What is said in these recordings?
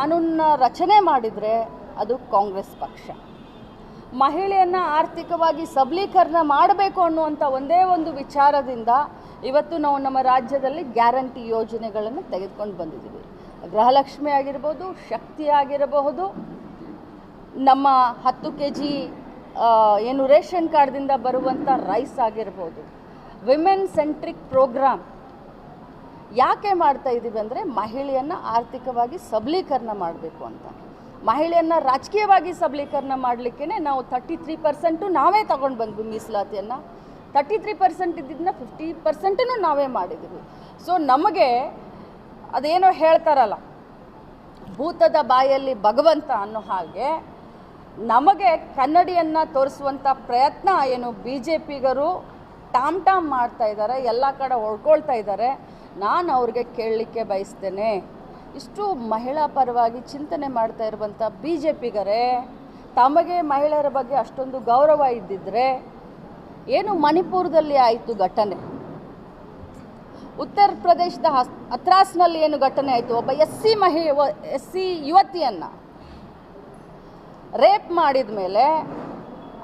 ಕಾನೂನನ್ನ ರಚನೆ ಮಾಡಿದರೆ ಅದು ಕಾಂಗ್ರೆಸ್ ಪಕ್ಷ. ಮಹಿಳೆಯನ್ನು ಆರ್ಥಿಕವಾಗಿ ಸಬಲೀಕರಣ ಮಾಡಬೇಕು ಅನ್ನುವಂಥ ಒಂದೇ ಒಂದು ವಿಚಾರದಿಂದ ಇವತ್ತು ನಾವು ನಮ್ಮ ರಾಜ್ಯದಲ್ಲಿ ಗ್ಯಾರಂಟಿ ಯೋಜನೆಗಳನ್ನು ತೆಗೆದುಕೊಂಡು ಬಂದಿದ್ದೀವಿ. ಗೃಹಲಕ್ಷ್ಮಿ ಆಗಿರ್ಬೋದು, ಶಕ್ತಿ ಆಗಿರಬಹುದು, ನಮ್ಮ 10 kg ಏನು ರೇಷನ್ ಕಾರ್ಡ್ದಿಂದ ಬರುವಂಥ ರೈಸ್ ಆಗಿರ್ಬೋದು, ವಿಮೆನ್ ಸೆಂಟ್ರಿಕ್ ಪ್ರೋಗ್ರಾಮ್ ಯಾಕೆ ಮಾಡ್ತಾ ಇದ್ದೀವಿ ಅಂದರೆ ಮಹಿಳೆಯನ್ನು ಆರ್ಥಿಕವಾಗಿ ಸಬಲೀಕರಣ ಮಾಡಬೇಕು ಅಂತ. ಮಹಿಳೆಯನ್ನು ರಾಜಕೀಯವಾಗಿ ಸಬಲೀಕರಣ ಮಾಡಲಿಕ್ಕೆ ನಾವು 33% ನಾವೇ ತಗೊಂಡು ಬಂದ್ವಿ ಮೀಸಲಾತಿಯನ್ನು. 33% ಇದ್ದಿದ್ದನ್ನ 50% ನಾವೇ ಮಾಡಿದ್ವಿ. ಸೊ ನಮಗೆ ಅದೇನೋ ಹೇಳ್ತಾರಲ್ಲ, ಭೂತದ ಬಾಯಲ್ಲಿ ಭಗವಂತ ಅನ್ನೋ ಹಾಗೆ ನಮಗೆ ಕನ್ನಡಿಯನ್ನು ತೋರಿಸುವಂಥ ಪ್ರಯತ್ನ ಏನು BJPಗರು ಟಾಮ್ ಮಾಡ್ತಾ ಇದ್ದಾರೆ, ಎಲ್ಲ ಕಡೆ ಹೊಡ್ಕೊಳ್ತಾ ಇದ್ದಾರೆ. ನಾನು ಅವ್ರಿಗೆ ಕೇಳಲಿಕ್ಕೆ ಬಯಸ್ತೇನೆ, ಇಷ್ಟು ಮಹಿಳಾ ಪರವಾಗಿ ಚಿಂತನೆ ಮಾಡ್ತಾ ಇರುವಂಥ BJPಗರೇ, ತಮಗೆ ಮಹಿಳೆಯರ ಬಗ್ಗೆ ಅಷ್ಟೊಂದು ಗೌರವ ಇದ್ದಿದ್ರೆ ಏನು ಮಣಿಪುರದಲ್ಲಿ ಆಯಿತು ಘಟನೆ, ಉತ್ತರ ಪ್ರದೇಶದ ಹತ್ರಾಸ್ನಲ್ಲಿ ಏನು ಘಟನೆ ಆಯಿತು, ಒಬ್ಬ SC ಯುವತಿಯನ್ನು ರೇಪ್ ಮಾಡಿದ ಮೇಲೆ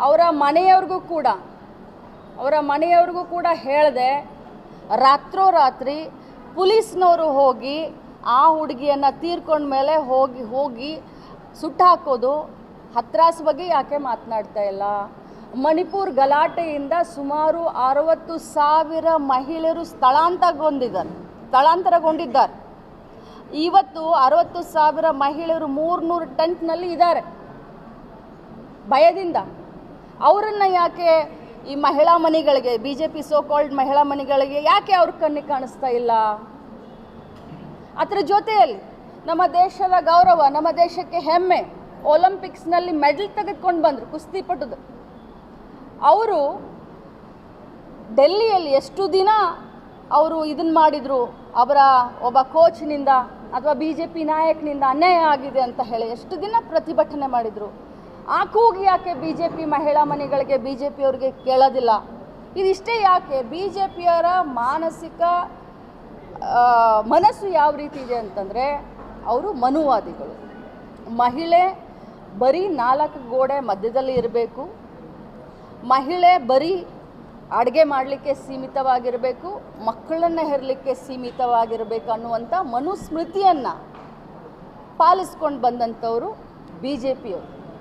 ಅವರ ಮನೆಯವ್ರಿಗೂ ಕೂಡ ಹೇಳಿದೆ, ರಾತ್ರೋರಾತ್ರಿ ಪೊಲೀಸ್ನವರು ಹೋಗಿ ಆ ಹುಡುಗಿಯನ್ನು ತೀರ್ಕೊಂಡ ಮೇಲೆ ಹೋಗಿ ಸುಟ್ಟಾಕೋದು. ಹತ್ರಾಸ್ ಬಗ್ಗೆ ಯಾಕೆ ಮಾತನಾಡ್ತಾ ಇಲ್ಲ? ಮಣಿಪುರ ಗಲಾಟೆಯಿಂದ ಸುಮಾರು 60,000 ಮಹಿಳೆಯರು ಸ್ಥಳಾಂತರಗೊಂಡಿದ್ದಾರೆ. ಇವತ್ತು 60,000 ಮಹಿಳೆಯರು 300 ಟೆಂಟ್ನಲ್ಲಿ ಇದ್ದಾರೆ ಭಯದಿಂದ. ಅವರನ್ನು ಯಾಕೆ ಈ ಮಹಿಳಾ ಮನೆಗಳಿಗೆ, BJP ಸೋ ಕಾಲ್ಡ್ ಮಹಿಳಾ ಮನೆಗಳಿಗೆ ಯಾಕೆ ಅವ್ರ ಕಣ್ಣಿಗೆ ಕಾಣಿಸ್ತಾ ಇಲ್ಲ? ಅದರ ಜೊತೆಯಲ್ಲಿ ನಮ್ಮ ದೇಶದ ಗೌರವ, ನಮ್ಮ ದೇಶಕ್ಕೆ ಹೆಮ್ಮೆ, ಒಲಿಂಪಿಕ್ಸ್ನಲ್ಲಿ ಮೆಡಲ್ ತೆಗೆದುಕೊಂಡು ಬಂದರು ಕುಸ್ತಿಪಟುದು. ಅವರು ಡೆಲ್ಲಿಯಲ್ಲಿ ಎಷ್ಟು ದಿನ ಅವರು ಇದನ್ನು ಮಾಡಿದರು, ಅವರ ಒಬ್ಬ ಕೋಚ್ನಿಂದ ಅಥವಾ BJP ನಾಯಕನಿಂದ ಅನ್ಯಾಯ ಆಗಿದೆ ಅಂತ ಹೇಳಿ ಎಷ್ಟು ದಿನ ಪ್ರತಿಭಟನೆ ಮಾಡಿದರು. ಆ ಕೂಗಿ ಯಾಕೆ BJP ಮಹಿಳಾ ಮನೆಗಳಿಗೆ BJPಯವ್ರಿಗೆ ಕೇಳೋದಿಲ್ಲ? ಇದಿಷ್ಟೇ ಯಾಕೆ? BJPಯವರ ಮನಸ್ಸು ಯಾವ ರೀತಿ ಇದೆ ಅಂತಂದರೆ, ಅವರು ಮನುವಾದಿಗಳು. ಮಹಿಳೆ ಬರೀ 4 ಗೋಡೆ ಮಧ್ಯದಲ್ಲಿ ಇರಬೇಕು, ಮಹಿಳೆ ಬರೀ ಅಡುಗೆ ಮಾಡಲಿಕ್ಕೆ ಸೀಮಿತವಾಗಿರಬೇಕು, ಮಕ್ಕಳನ್ನು ಹೆರಲಿಕ್ಕೆ ಸೀಮಿತವಾಗಿರಬೇಕು ಅನ್ನುವಂಥ ಮನುಸ್ಮೃತಿಯನ್ನು ಪಾಲಿಸ್ಕೊಂಡು ಬಂದಂಥವರು BJPಯವರು.